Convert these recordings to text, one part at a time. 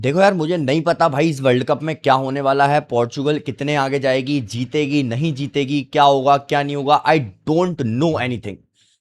देखो यार, मुझे नहीं पता भाई इस वर्ल्ड कप में क्या होने वाला है। पोर्चुगल कितने आगे जाएगी, जीतेगी नहीं जीतेगी, क्या होगा क्या नहीं होगा, आई डोंट नो एनीथिंग।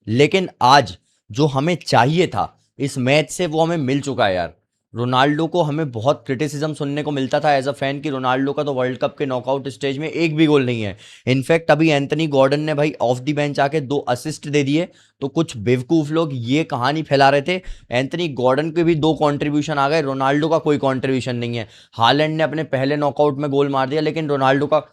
लेकिन आज जो हमें चाहिए था इस मैच से वो हमें मिल चुका है यार। रोनाल्डो को हमें बहुत क्रिटिसिज्म सुनने को मिलता था एज अ फैन कि रोनाल्डो का तो वर्ल्ड कप के नॉकआउट स्टेज में एक भी गोल नहीं है। इनफैक्ट अभी एंथनी गॉर्डन ने भाई ऑफ द बेंच आके 2 असिस्ट दे दिए। तो कुछ बेवकूफ लोग ये कहानी फैला रहे थे एंथनी गॉर्डन के भी 2 कंट्रीब्यूशन आ गए, रोनाल्डो का कोई कंट्रीब्यूशन नहीं है। हालैंड ने अपने पहले नॉकआउट में गोल मार दिया लेकिन रोनाल्डो का।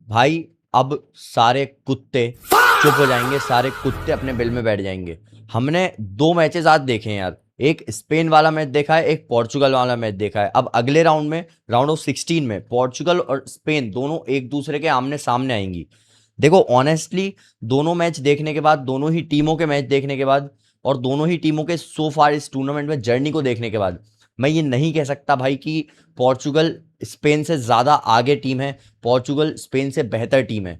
भाई अब सारे कुत्ते चुप हो जाएंगे, सारे कुत्ते अपने बिल में बैठ जाएंगे। हमने 2 मैचेस आज देखे हैं यार। एक स्पेन वाला मैच देखा है, एक पोर्चुगल वाला मैच देखा है। अब अगले राउंड में, राउंड ऑफ 16 में पोर्चुगल और स्पेन दोनों एक दूसरे के आमने सामने आएंगी। देखो ऑनेस्टली, दोनों मैच देखने के बाद, दोनों ही टीमों के मैच देखने के बाद और दोनों ही टीमों के सो फार इस टूर्नामेंट में जर्नी को देखने के बाद मैं ये नहीं कह सकता भाई कि पोर्चुगल स्पेन से ज़्यादा आगे टीम है, पोर्चुगल स्पेन से बेहतर टीम है।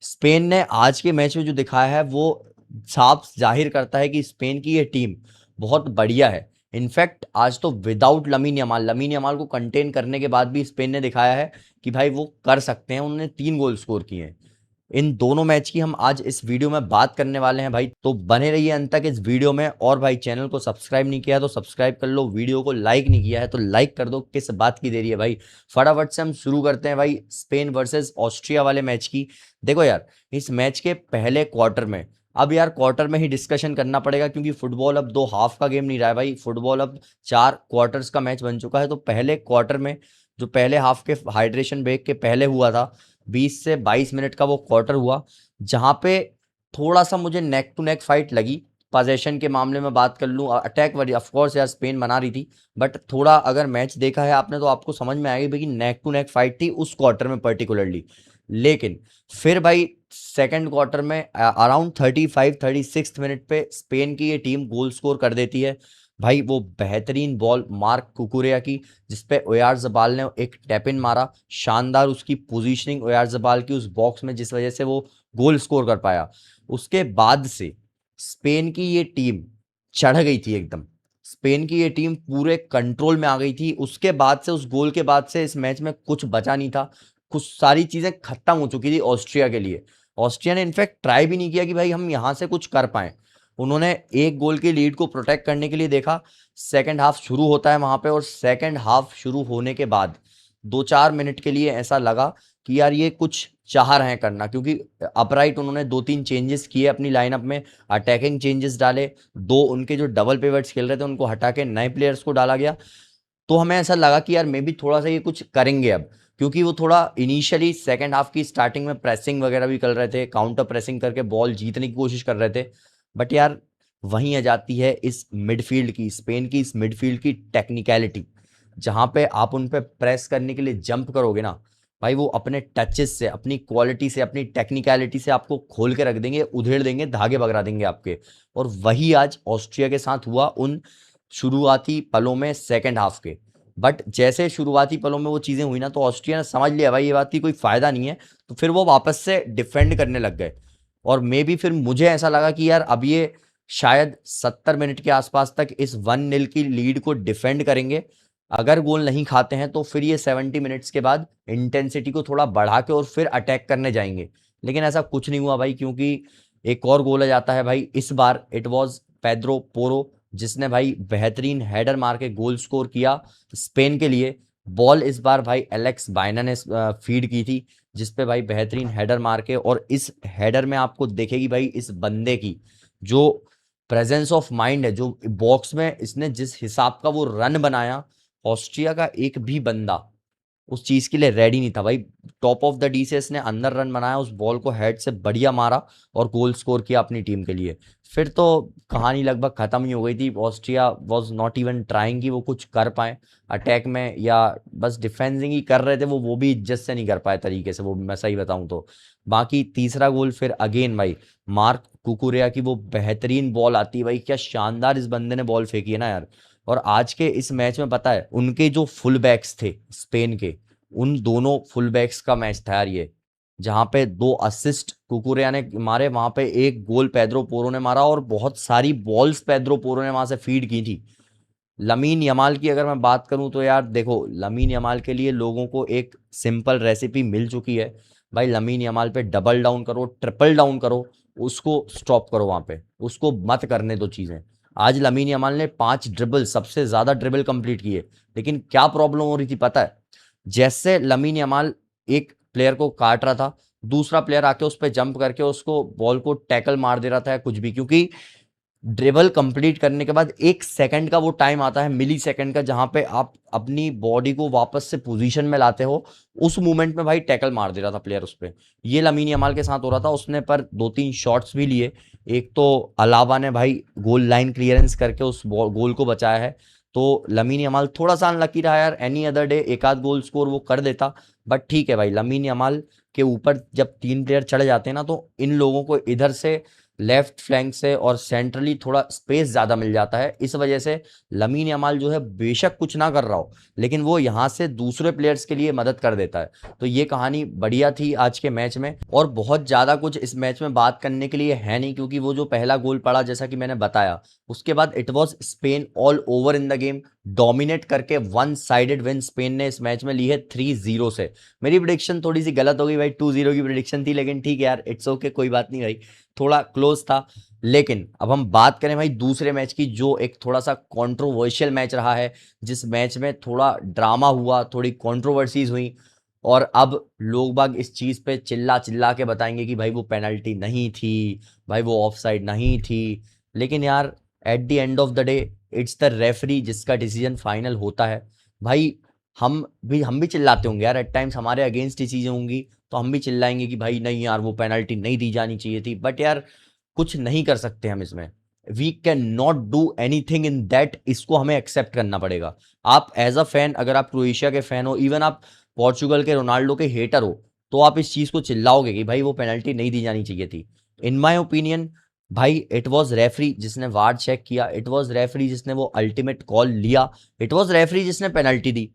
स्पेन ने आज के मैच में जो दिखाया है वो साफ जाहिर करता है कि स्पेन की ये टीम बहुत बढ़िया है। इनफैक्ट आज तो विदाउट लमीन यमाल को कंटेन करने के बाद भी स्पेन ने दिखाया है कि भाई वो कर सकते हैं। उन्होंने 3 गोल स्कोर किए हैं। इन दोनों मैच की हम आज इस वीडियो में बात करने वाले हैं भाई, तो बने रहिए अंत तक इस वीडियो में। और भाई चैनल को सब्सक्राइब नहीं किया है तो सब्सक्राइब कर लो, वीडियो को लाइक नहीं किया है तो लाइक कर दो। किस बात की देरी है भाई, फटाफट से हम शुरू करते हैं भाई स्पेन वर्सेस ऑस्ट्रिया वाले मैच की। देखो यार, इस मैच के पहले क्वार्टर में, अब यार क्वार्टर में ही डिस्कशन करना पड़ेगा क्योंकि फुटबॉल अब 2 हाफ का गेम नहीं रहा है भाई, फुटबॉल अब 4 क्वार्टर्स का मैच बन चुका है। तो पहले क्वार्टर में जो पहले हाफ के हाइड्रेशन ब्रेक के पहले हुआ था, 20 से 22 मिनट का वो क्वार्टर हुआ, जहां पे थोड़ा सा मुझे नेक टू नेक फाइट लगी। पोजेशन के मामले में बात कर लूँ, अटैक वाली ऑफकोर्स यार स्पेन बना रही थी, बट थोड़ा अगर मैच देखा है आपने तो आपको समझ में आएगी भाई कि नेक टू नेक फाइट थी उस क्वार्टर में पर्टिकुलरली। लेकिन फिर भाई सेकंड क्वार्टर में अराउंड 35-36 मिनट पे स्पेन की ये टीम गोल स्कोर कर देती है। भाई वो बेहतरीन बॉल मार्क कुकुरेया की, जिसपे ओयारज़बाल ने एक टैप इन मारा, शानदार उसकी पोजीशनिंग ओयारज़बाल की उस बॉक्स में, जिस वजह से वो गोल स्कोर कर पाया। उसके बाद से स्पेन की ये टीम चढ़ गई थी एकदम, स्पेन की ये टीम पूरे कंट्रोल में आ गई थी। उसके बाद से, उस गोल के बाद से इस मैच में कुछ बचा नहीं था, कुछ सारी चीजें खत्म हो चुकी थी ऑस्ट्रिया के लिए। ऑस्ट्रिया ने इनफैक्ट ट्राई भी नहीं किया कि भाई हम यहां से कुछ कर पाए। उन्होंने एक गोल की लीड को प्रोटेक्ट करने के लिए देखा। सेकंड हाफ शुरू होता है वहां पे, और सेकंड हाफ शुरू होने के बाद 2-4 मिनट के लिए ऐसा लगा कि यार ये कुछ चाह रहे हैं करना, क्योंकि अपराइट उन्होंने 2-3 चेंजेस किए अपनी लाइनअप में, अटैकिंग चेंजेस डाले। 2 उनके जो डबल पिवट्स खेल रहे थे उनको हटा के नए प्लेयर्स को डाला गया। तो हमें ऐसा लगा कि यार मे बी थोड़ा सा ये कुछ करेंगे अब, क्योंकि वो थोड़ा इनिशियली सेकंड हाफ की स्टार्टिंग में प्रेसिंग वगैरह भी कर रहे थे, काउंटर प्रेसिंग करके बॉल जीतने की कोशिश कर रहे थे। बट यार वहीं आ जाती है इस मिडफील्ड की, स्पेन की इस मिडफील्ड की टेक्निकलिटी। जहां पे आप उन पे प्रेस करने के लिए जंप करोगे ना भाई, वो अपने टचेस से, अपनी क्वालिटी से, अपनी टेक्निकलिटी से आपको खोल के रख देंगे, उधेड़ देंगे, धागे बगरा देंगे आपके। और वही आज ऑस्ट्रिया के साथ हुआ उन शुरुआती पलों में सेकंड हाफ के। बट जैसे शुरुआती पलों में वो चीज़ें हुई ना, तो ऑस्ट्रिया ने समझ लिया भाई ये बात की कोई फ़ायदा नहीं है। तो फिर वो वापस से डिफेंड करने लग गए। और मे बी फिर मुझे ऐसा लगा कि यार अब ये शायद 70 मिनट के आसपास तक इस 1-0 की लीड को डिफेंड करेंगे। अगर गोल नहीं खाते हैं तो फिर ये 70 मिनट्स के बाद इंटेंसिटी को थोड़ा बढ़ा के और फिर अटैक करने जाएंगे। लेकिन ऐसा कुछ नहीं हुआ भाई, क्योंकि एक और गोल आ जाता है भाई। इस बार इट वाज पेड्रो पोरो, जिसने भाई बेहतरीन हेडर मार के गोल स्कोर किया स्पेन के लिए। बॉल इस बार भाई एलेक्स बायना ने फीड की थी, जिसपे भाई बेहतरीन हेडर मार के, और इस हेडर में आपको देखेगी भाई इस बंदे की जो प्रेजेंस ऑफ माइंड है, जो बॉक्स में इसने जिस हिसाब का वो रन बनाया, ऑस्ट्रिया का एक भी बंदा उस चीज के लिए रेडी नहीं था भाई। टॉप ऑफ द डी से इसने अंदर रन बनाया, उस बॉल को हेड से बढ़िया मारा और गोल स्कोर किया अपनी टीम के लिए। फिर तो कहानी लगभग खत्म ही हो गई थी। Austria was not even trying कि वो कुछ कर पाए अटैक में, या बस डिफेंसिंग ही कर रहे थे। वो भी इज्जत से नहीं कर पाए तरीके से, वो मैं सही बताऊं तो। बाकी तीसरा गोल फिर अगेन भाई मार्क कुकुरेया की वो बेहतरीन बॉल आती है भाई, क्या शानदार इस बंदे ने बॉल फेंकी है ना यार। और आज के इस मैच में पता है उनके जो फुल बैक्स थे स्पेन के, उन दोनों फुल बैक्स का मैच था यार ये, जहां पे 2 असिस्ट कुकुरेया ने मारे, वहां पे एक गोल पेद्रो पोरो ने मारा, और बहुत सारी बॉल्स पेद्रो पोरो ने वहां से फीड की थी। लमीन यमाल की अगर मैं बात करूं तो यार देखो, लमीन यमाल के लिए लोगों को एक सिंपल रेसिपी मिल चुकी है। भाई लमीन यमाल पे डबल डाउन करो, ट्रिपल डाउन करो, उसको स्टॉप करो वहां पे, उसको मत करने दो चीजें। आज लमीन यमाल ने 5 ड्रिबल, सबसे ज्यादा ड्रिबल कंप्लीट किए, लेकिन क्या प्रॉब्लम हो रही थी पता है? जैसे लमीन यमाल एक प्लेयर को काट रहा था, दूसरा प्लेयर आके उस पर जंप करके उसको बॉल को टैकल मार दे रहा था या कुछ भी, क्योंकि ड्रिबल कंप्लीट करने के बाद 1 सेकंड का वो टाइम आता है, मिली सेकंड का, जहां पे आप अपनी बॉडी को वापस से पोजीशन में लाते हो। उस मूवमेंट में भाई टैकल मार दे रहा था प्लेयर उस पर। ये लमीन यमाल के साथ हो रहा था, उसने पर 2-3 शॉट्स भी लिए। एक तो अलावा ने भाई गोल लाइन क्लियरेंस करके उस गोल को बचाया है। तो लमीन यमाल थोड़ा सा अनलकी रहा यार, एनी अदर डे एक आध गोल स्कोर वो कर देता। बट ठीक है भाई, लमीन यमाल के ऊपर जब 3 प्लेयर चढ़ जाते हैं ना, तो इन लोगों को इधर से लेफ्ट फ्लैंक से और सेंट्रली थोड़ा स्पेस ज्यादा मिल जाता है। इस वजह से लमीन यमाल जो है बेशक कुछ ना कर रहा हो, लेकिन वो यहां से दूसरे प्लेयर्स के लिए मदद कर देता है। तो ये कहानी बढ़िया थी आज के मैच में, और बहुत ज्यादा कुछ इस मैच में बात करने के लिए है नहीं, क्योंकि वो जो पहला गोल पड़ा जैसा कि मैंने बताया, उसके बाद it was Spain all over in the game, dominate करके 1 साइडेड विन स्पेन ने इस मैच में ली है 3-0 से। मेरी प्रिडिक्शन थोड़ी सी गलत हो गई भाई, 2-0 की प्रिडिक्शन थी, लेकिन ठीक है यार, इट्स ओके, कोई बात नहीं भाई, थोड़ा क्लोज था। लेकिन अब हम बात करें भाई दूसरे मैच की, जो एक थोड़ा सा कंट्रोवर्शियल मैच रहा है, जिस मैच में थोड़ा ड्रामा हुआ, थोड़ी कंट्रोवर्सीज हुई, और अब लोग बाग इस चीज पे चिल्ला चिल्ला के बताएंगे कि भाई वो पेनल्टी नहीं थी, भाई वो ऑफसाइड नहीं थी। लेकिन यार at the end of the day it's the referee जिसका डिसीजन फाइनल होता है। भाई हम भी चिल्लाते होंगे यार, एट टाइम्स हमारे अगेंस्ट ही चीजें होंगी, तो हम भी चिल्लाएंगे कि भाई नहीं यार वो पेनल्टी नहीं दी जानी चाहिए थी। बट यार कुछ नहीं कर सकते हम इसमें, we can not do any thing in that, इसको हमें एक्सेप्ट करना पड़ेगा। आप एज अ फैन, अगर आप क्रोएशिया के फैन हो, इवन आप पोर्चुगल के रोनाल्डो के हेटर हो, तो आप इस चीज को चिल्लाओगे कि भाई वो पेनल्टी नहीं दी जानी चाहिए थी। इन माई ओपिनियन भाई इट वॉज रेफरी जिसने वार चेक किया, इट वॉज रेफरी जिसने वो अल्टीमेट कॉल लिया, इट वॉज रेफरी जिसने पेनल्टी दी।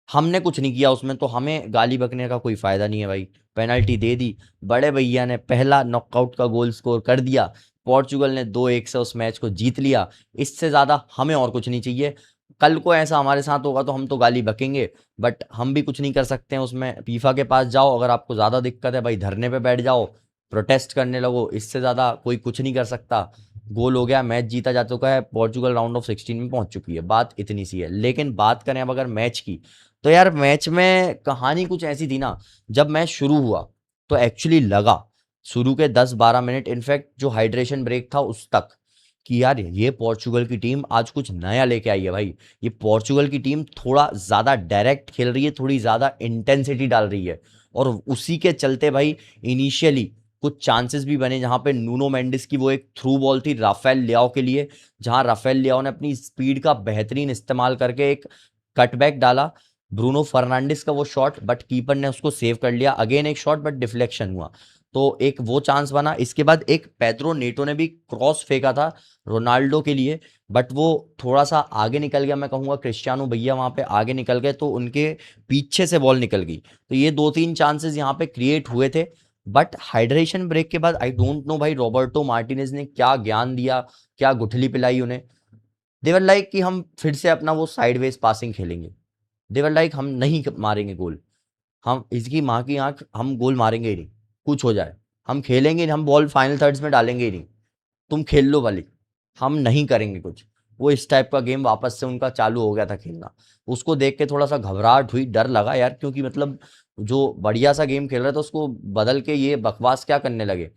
हमने कुछ नहीं किया उसमें, तो हमें गाली बकने का कोई फायदा नहीं है भाई। पेनल्टी दे दी, बड़े भैया ने पहला नॉकआउट का गोल स्कोर कर दिया, पोर्चुगल ने 2-1 से उस मैच को जीत लिया। इससे ज्यादा हमें और कुछ नहीं चाहिए। कल को ऐसा हमारे साथ होगा तो हम तो गाली बकेंगे, बट हम भी कुछ नहीं कर सकते हैं उसमें। फीफा के पास जाओ, अगर आपको ज्यादा दिक्कत है भाई धरने पे बैठ जाओ, प्रोटेस्ट करने लगो, इससे ज्यादा कोई कुछ नहीं कर सकता। गोल हो गया, मैच जीता जा चुका है, पोर्चुगल राउंड ऑफ 16 में पहुंच चुकी है, बात इतनी सी है। लेकिन बात करें अब अगर मैच की, तो यार मैच में कहानी कुछ ऐसी थी ना, जब मैच शुरू हुआ तो एक्चुअली लगा शुरू के 10-12 मिनट, इनफैक्ट जो हाइड्रेशन ब्रेक था उस तक, कि यार ये पोर्चुगल की टीम आज कुछ नया लेके आई है भाई। ये पोर्चुगल की टीम थोड़ा ज्यादा डायरेक्ट खेल रही है, थोड़ी ज्यादा इंटेंसिटी डाल रही है, और उसी के चलते भाई इनिशियली कुछ चांसेस भी बने, जहां पे नूनो मेंडिस की वो एक थ्रू बॉल थी राफेल लियाओ के लिए, जहां राफेल लियाओ ने अपनी स्पीड का बेहतरीन इस्तेमाल करके एक कटबैक डाला। ब्रूनो फर्नांडिस का वो शॉट, बट कीपर ने उसको सेव कर लिया, अगेन एक शॉट बट डिफ्लेक्शन हुआ, तो एक वो चांस बना। इसके बाद एक पेड्रो नेटो ने भी क्रॉस फेंका था रोनाल्डो के लिए, बट वो थोड़ा सा आगे निकल गया, मैं कहूंगा क्रिस्टियानो भैया वहां पे आगे निकल गए, तो उनके पीछे से बॉल निकल गई। तो ये 2-3 चांसेस यहाँ पे क्रिएट हुए थे। बट हाइड्रेशन ब्रेक के बाद आई डोंट नो भाई रॉबर्टो मार्टिनेज ने क्या ज्ञान दिया, क्या गुठली पिलाई उन्हें। देवर लाइक कि हम फिर से अपना वो साइडवेज पासिंग खेलेंगे, देवर लाइक हम नहीं मारेंगे गोल, हम इसकी माँ की आंख, हम गोल मारेंगे ही नहीं, कुछ हो जाए हम खेलेंगे नहीं, हम बॉल फाइनल थर्ड्स में डालेंगे ही नहीं, तुम खेल लो वाली, हम नहीं करेंगे कुछ। वो इस टाइप का गेम वापस से उनका चालू हो गया था खेलना। उसको देख के थोड़ा सा घबराहट हुई, डर लगा यार, क्योंकि मतलब जो बढ़िया सा गेम खेल रहा था उसको बदल के ये बकवास क्या करने लगे।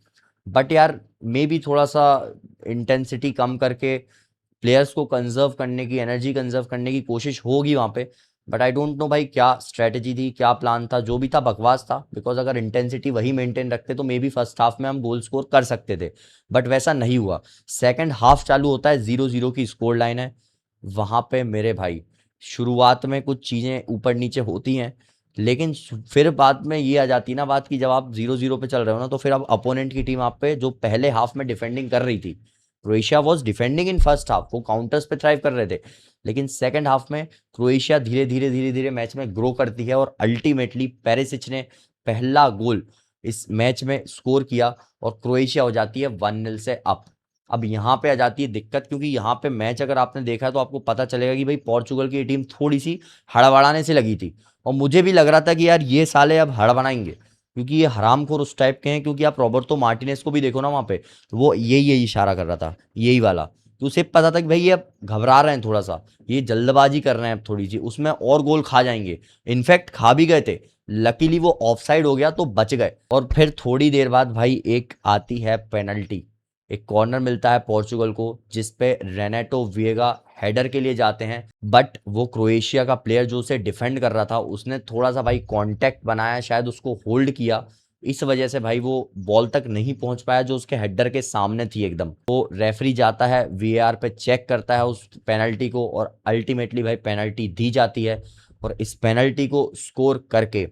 बट यार मे बी थोड़ा सा इंटेंसिटी कम करके प्लेयर्स को कंजर्व करने की, एनर्जी कंजर्व करने की कोशिश होगी वहां पे। बट आई डोंट नो भाई क्या स्ट्रेटेजी थी, क्या प्लान था, जो भी था बकवास था, बिकॉज अगर इंटेंसिटी वही मेंटेन रखते तो मे बी फर्स्ट हाफ में हम गोल स्कोर कर सकते थे, बट वैसा नहीं हुआ। सेकंड हाफ चालू होता है, 0-0 की स्कोर लाइन है, वहां पे मेरे भाई शुरुआत में कुछ चीजें ऊपर नीचे होती हैं, लेकिन फिर बाद में ये आ जाती है ना बात, की जब आप 0-0 पे चल रहे हो ना, तो फिर अब अपोनेंट की टीम आप पे जो पहले हाफ में डिफेंडिंग कर रही थी, Croatia was defending in first half, वो काउंटर्स पे थ्राइव कर रहे थे, लेकिन सेकंड हाफ में क्रोएशिया धीरे धीरे धीरे धीरे मैच में ग्रो करती है, और अल्टीमेटली पेरिसिच ने पहला गोल इस मैच में स्कोर किया, और क्रोएशिया हो जाती है 1-0 से अप। अब यहाँ पे आ जाती है दिक्कत, क्योंकि यहाँ पे मैच अगर आपने देखा है तो आपको पता चलेगा कि भाई पोर्चुगल की टीम थोड़ी सी हड़बड़ाने से लगी थी, और मुझे भी लग रहा था कि यार ये साले अब हड़बड़ाएंगे, क्योंकि ये हरामखोर उस टाइप के हैं। क्योंकि आप रॉबर्टो मार्टिनेज को भी देखो ना वहाँ पे, वो यही इशारा कर रहा था, यही वाला, तो उसे पता था कि भाई ये अब घबरा रहे हैं थोड़ा सा, ये जल्दबाजी कर रहे हैं अब थोड़ी सी, उसमें और गोल खा जाएंगे। इनफैक्ट खा भी गए थे, लकीली वो ऑफसाइड हो गया तो बच गए। और फिर थोड़ी देर बाद भाई एक आती है पेनल्टी, एक कॉर्नर मिलता है पोर्चुगल को, जिस पे रेनेटो विएगा हेडर के लिए जाते हैं, बट वो क्रोएशिया का प्लेयर जो उसे डिफेंड कर रहा था उसने थोड़ा सा भाई कांटेक्ट बनाया, शायद उसको होल्ड किया, इस वजह से भाई वो बॉल तक नहीं पहुंच पाया जो उसके हेडर के सामने थी एकदम। तो रेफरी जाता है वीएआर पे, चेक करता है उस पेनल्टी को, और अल्टीमेटली भाई पेनल्टी दी जाती है। और इस पेनल्टी को स्कोर करके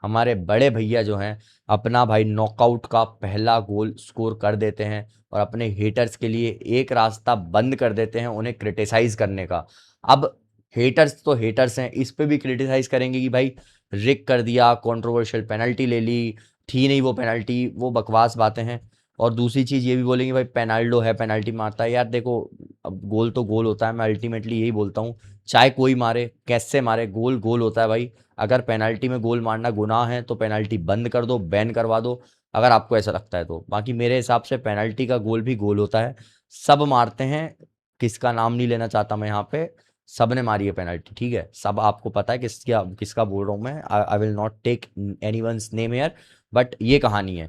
हमारे बड़े भैया जो हैं अपना भाई नॉकआउट का पहला गोल स्कोर कर देते हैं, और अपने हेटर्स के लिए एक रास्ता बंद कर देते हैं उन्हें क्रिटिसाइज करने का। अब हेटर्स तो हेटर्स हैं, इस पे भी क्रिटिसाइज करेंगे कि भाई रिक कर दिया, कंट्रोवर्शियल पेनल्टी ले ली, थी नहीं वो पेनल्टी, वो बकवास बातें हैं। और दूसरी चीज़ ये भी बोलेंगे भाई पेनाल्डो है, पेनल्टी मारता है। यार देखो, अब गोल तो गोल होता है, मैं अल्टीमेटली यही बोलता हूँ, चाहे कोई मारे कैसे मारे, गोल गोल होता है भाई। अगर पेनल्टी में गोल मारना गुनाह है तो पेनल्टी बंद कर दो, बैन करवा दो, अगर आपको ऐसा लगता है तो। बाकी मेरे हिसाब से पेनल्टी का गोल भी गोल होता है, सब मारते हैं, किसका नाम नहीं लेना चाहता मैं यहाँ पे, सब ने मारी है पेनल्टी, ठीक है, सब आपको पता है किसका किसका बोल रहा हूँ मैं, I will not take anyone's name here, but ये कहानी है।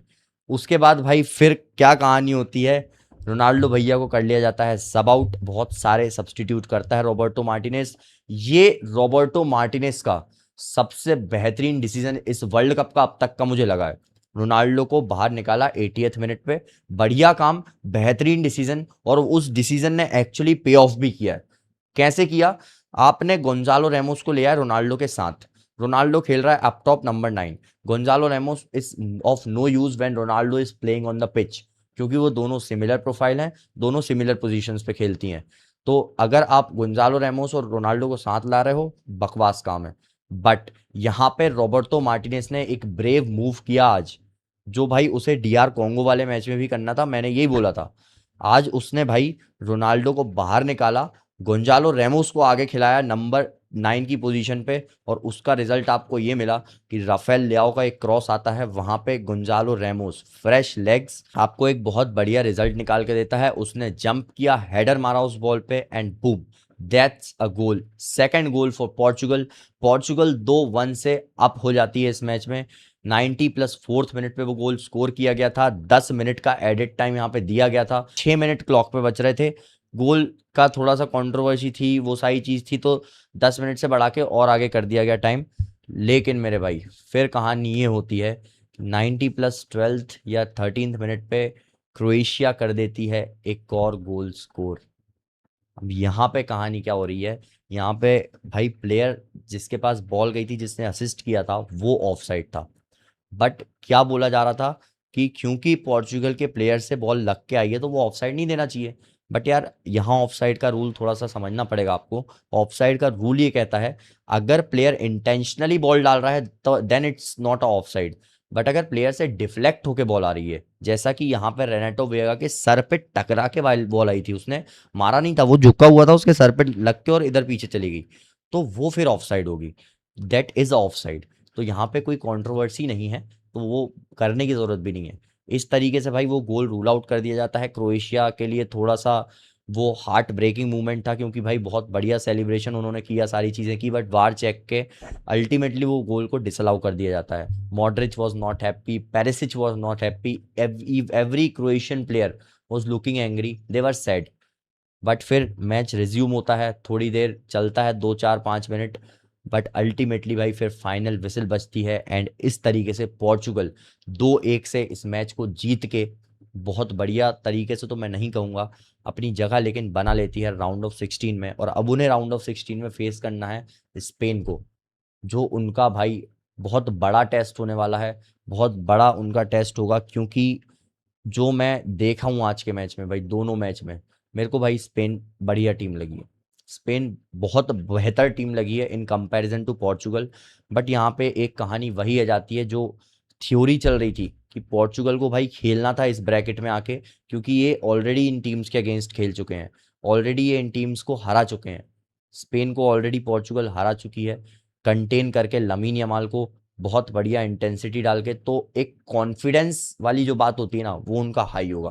उसके बाद भाई फिर क्या कहानी होती है, रोनाल्डो भैया को कर लिया जाता है सब आउट, बहुत सारे सब्स्टिट्यूट करता है रॉबर्टो मार्टिनेज। ये रॉबर्टो मार्टिनेज का सबसे बेहतरीन डिसीजन इस वर्ल्ड कप का अब तक का मुझे लगा है। रोनाल्डो को बाहर निकाला 80th मिनट पे, बढ़िया काम, बेहतरीन डिसीजन, और उस डिसीजन ने एक्चुअली पे ऑफ भी किया है। कैसे किया, आपने गोंजालो रेमोस को लिया है रोनाल्डो के साथ, रोनाल्डो खेल रहा है up top number 9, Gonzalo Ramos is of no use when Ronaldo is playing on the pitch, क्योंकि वो दोनों सिमिलर प्रोफाइल हैं, दोनों सिमिलर पोजीशंस पे खेलती हैं। तो अगर आप गोंजालो रेमोस और रोनाल्डो को साथ ला रहे हो, बकवास काम है। बट यहाँ पे रॉबर्टो मार्टिनेज ने एक ब्रेव मूव किया आज, जो भाई उसे डीआर कॉन्गो वाले मैच में भी करना था, मैंने यही बोला था। आज उसने भाई रोनाल्डो को बाहर निकाला, गोंजालो रेमोस को आगे खिलाया नंबर 9 की पोजीशन पे, और उसका रिजल्ट आपको ये मिला कि राफेल लियाओ का एक क्रॉस आता है, वहां पे गोंजालो रेमोस फ्रेश लेग्स आपको एक बहुत बढ़िया रिजल्ट निकाल के देता है। उसने जंप किया, हेडर मारा उस बॉल पे, and boom, that's a goal, second goal for Portugal. Portugal 2-1 से अप हो जाती है इस मैच में। 90+4 मिनट पे वो गोल स्कोर किया गया था, 10 मिनट का एडिट टाइम यहाँ पे दिया गया था, 6 मिनट क्लॉक पे बच रहे थे, गोल का थोड़ा सा कंट्रोवर्सी थी, वो सारी चीज़ थी, तो 10 मिनट से बढ़ा के और आगे कर दिया गया टाइम। लेकिन मेरे भाई फिर कहानी ये होती है, 90+12 या 13th मिनट पे क्रोएशिया कर देती है एक और गोल स्कोर। अब यहाँ पे कहानी क्या हो रही है, यहाँ पे भाई प्लेयर जिसके पास बॉल गई थी, जिसने असिस्ट किया था, वो ऑफसाइड था। बट क्या बोला जा रहा था कि क्योंकि पोर्चुगल के प्लेयर से बॉल लग के आई है तो वो ऑफसाइड नहीं देना चाहिए। बट यार यहाँ ऑफसाइड का रूल थोड़ा सा समझना पड़ेगा आपको। ऑफसाइड का रूल ये कहता है, अगर प्लेयर इंटेंशनली बॉल डाल रहा है तो then it's not a offside. But अगर प्लेयर से डिफ्लेक्ट होके बॉल आ रही है, जैसा कि यहाँ पे रेनेटो वेगा के सर पे टकरा के बॉल आई थी, उसने मारा नहीं था, वो झुका हुआ था, उसके सर पे लग के और इधर पीछे चली गई, तो वो फिर ऑफसाइड होगी, दैट इज ऑफसाइड। तो यहाँ पे कोई कंट्रोवर्सी नहीं है, तो वो करने की ज़रूरत भी नहीं है। इस तरीके से भाई वो गोल रूल आउट कर दिया जाता है। क्रोएशिया के लिए थोड़ा सा वो हार्ट ब्रेकिंग मूवमेंट था, क्योंकि भाई बहुत बढ़िया सेलिब्रेशन उन्होंने किया, सारी चीज़ें की, बट वार चेक के अल्टीमेटली वो गोल को डिसअलाउ कर दिया जाता है। Modric was not happy, Perisic was not happy, every Croatian player was looking angry, they were sad. But फिर मैच रिज्यूम होता है, थोड़ी देर चलता है, 2-4-5 मिनट, बट अल्टीमेटली भाई फिर फाइनल विसिल बजती है, एंड इस तरीके से पोर्चुगल 2-1 से इस मैच को जीत के, बहुत बढ़िया तरीके से तो मैं नहीं कहूँगा, अपनी जगह लेकिन बना लेती है राउंड ऑफ 16 में। और अब उन्हें राउंड ऑफ 16 में फेस करना है स्पेन को, जो उनका भाई बहुत बड़ा टेस्ट होने वाला है, बहुत बड़ा उनका टेस्ट होगा। क्योंकि जो मैं देखा हूँ आज के मैच में भाई, दोनों मैच में मेरे को भाई स्पेन बढ़िया टीम लगी है, स्पेन बहुत बेहतर टीम लगी है in comparison to Portugal. But यहाँ पे एक कहानी वही आ जाती है जो थ्योरी चल रही थी कि पोर्चुगल को भाई खेलना था इस ब्रैकेट में आके, क्योंकि ये ऑलरेडी इन टीम्स के अगेंस्ट खेल चुके हैं, ऑलरेडी ये इन टीम्स को हरा चुके हैं। स्पेन को ऑलरेडी पोर्चुगल हरा चुकी है कंटेन करके लमीन यमाल को, बहुत बढ़िया इंटेंसिटी डाल के। तो एक कॉन्फिडेंस वाली जो बात होती है ना, वो उनका हाई होगा।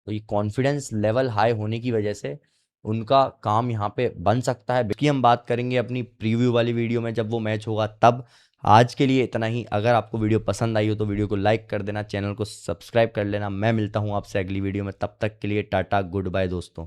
तो ये कॉन्फिडेंस लेवल हाई होने की वजह से उनका काम यहाँ पे बन सकता है। बाकी हम बात करेंगे अपनी प्रीव्यू वाली वीडियो में जब वो मैच होगा तब। आज के लिए इतना ही। अगर आपको वीडियो पसंद आई हो तो वीडियो को लाइक कर देना, चैनल को सब्सक्राइब कर लेना। मैं मिलता हूँ आपसे अगली वीडियो में, तब तक के लिए टाटा गुड बाय दोस्तों।